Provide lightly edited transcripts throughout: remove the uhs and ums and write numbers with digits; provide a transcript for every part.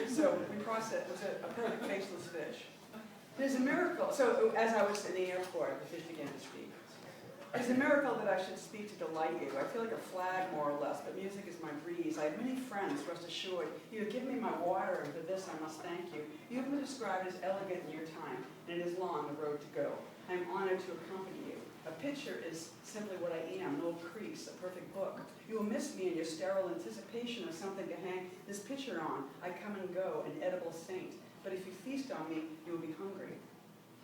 So we processed, it was a perfect faceless fish. There's a miracle. So as I was in the airport, the fish began to speak. It's a miracle that I should speak to delight you. I feel like a flag, more or less, but music is my breeze. I have many friends, rest assured. You have given me my water, and for this I must thank you. You have been described as elegant in your time, and it is long the road to go. I am honored to accompany you. A picture is simply what I am, no crease, a perfect book. You will miss me in your sterile anticipation of something to hang this picture on. I come and go, an edible saint. But if you feast on me, you will be hungry.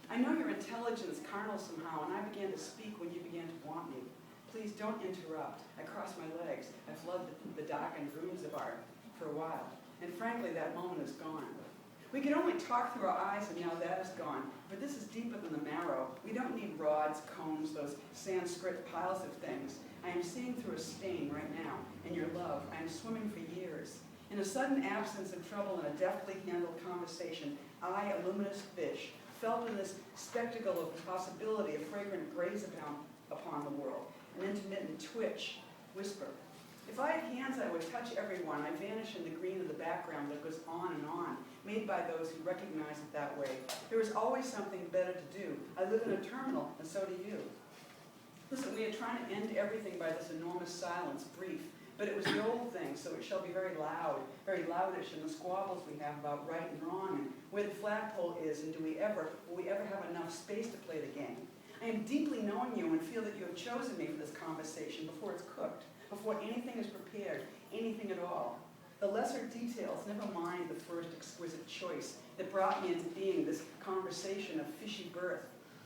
I know your intelligence carnal somehow, and I began to speak when you began to want me. Please don't interrupt. I cross my legs. I flood the darkened rooms of art for a while. And frankly, that moment is gone. We could only talk through our eyes, and now that is gone. But this is deeper than the marrow. We don't need rods, combs, those Sanskrit piles of things. I am seeing through a stain right now, in your love. I am swimming for years. In a sudden absence of trouble and a deftly handled conversation, I, a luminous fish, felt in this spectacle of possibility a fragrant graze upon the world, an intermittent twitch, whisper. If I had hands, I would touch everyone. I vanish in the green of the background that goes on, made by those who recognize it that way. There is always something better to do. I live in a terminal, and so do you. Listen, we are trying to end everything by this enormous silence, brief. But it was the old thing, so it shall be very loud, very loudish in the squabbles we have about right and wrong, and where the flagpole is, and will we ever have enough space to play the game? I am deeply knowing you and feel that you have chosen me for this conversation before it's cooked, before anything is prepared, anything at all. The lesser details, never mind the first exquisite choice that brought me into being, this conversation of fishy birth.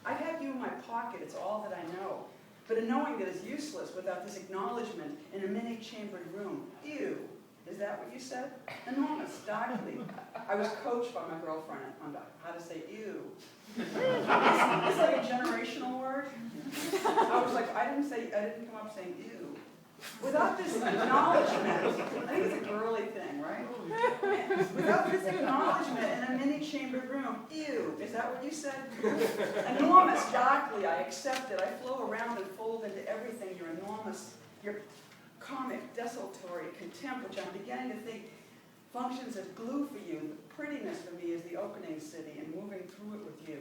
I have you in my pocket, it's all that I know. But a knowing that is useless without this acknowledgement in a many-chambered room. Ew. Is that what you said? Enormous, starkly. I was coached by my girlfriend on how to say ew. It's like a generational word. I was like, I didn't come up saying ew. Without this acknowledgement, I think it's a girly thing, right? Without this acknowledgement in a many-chambered room, ew, is that what you said? Enormous, darkly, I accept it. I flow around and fold into everything, your enormous, your comic, desultory contempt, which I'm beginning to think functions as glue for you. The prettiness for me is the opening city and moving through it with you.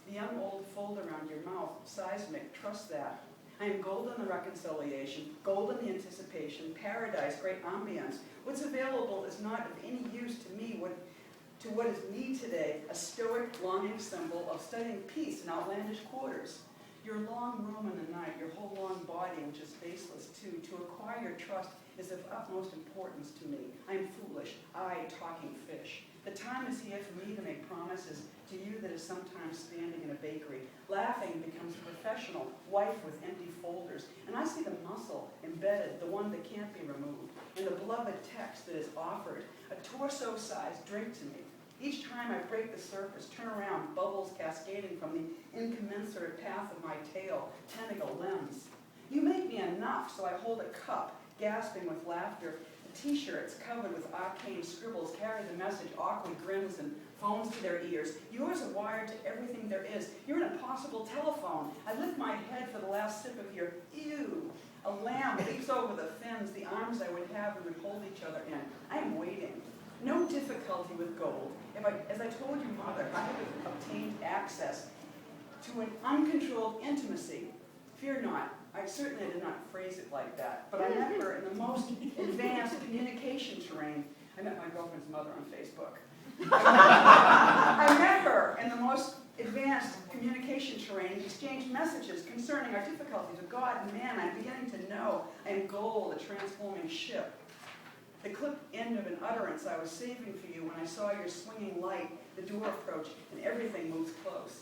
The young old fold around your mouth, seismic, trust that. I am gold in the reconciliation, gold in the anticipation, paradise, great ambience. What's available is not of any use to me, to what is me today, a stoic, longing symbol of studying peace in outlandish quarters. Your long room in the night, your whole long body, which is faceless too, to acquire your trust is of utmost importance to me. I am foolish, I, talking fish. The time is here for me to make promises to you that is sometimes standing in a bakery. Laughing becomes professional, wife with empty folders. And I see the muscle embedded, the one that can't be removed, and the beloved text that is offered, a torso-sized drink to me. Each time I break the surface, turn around, bubbles cascading from the incommensurate path of my tail, tentacle limbs. You make me enough, so I hold a cup, gasping with laughter. The t-shirts covered with arcane scribbles carry the message, awkward grins and phones to their ears. Yours are wired to everything there is. You're an impossible telephone. I lift my head for the last sip of your ew. A lamb leaps over the fins, the arms I would have we would hold each other in. I am waiting. No difficulty with gold. As I told you, Mother, I have obtained access to an uncontrolled intimacy. Fear not. I certainly did not phrase it like that, but I met her in the most advanced communication terrain. I met my girlfriend's mother on Facebook. I met her in the most advanced communication terrain, exchanged messages concerning our difficulties with God and man. I'm beginning to know I am gold, a transforming ship. The clipped end of an utterance I was saving for you when I saw your swinging light, the door approach, and everything moves close.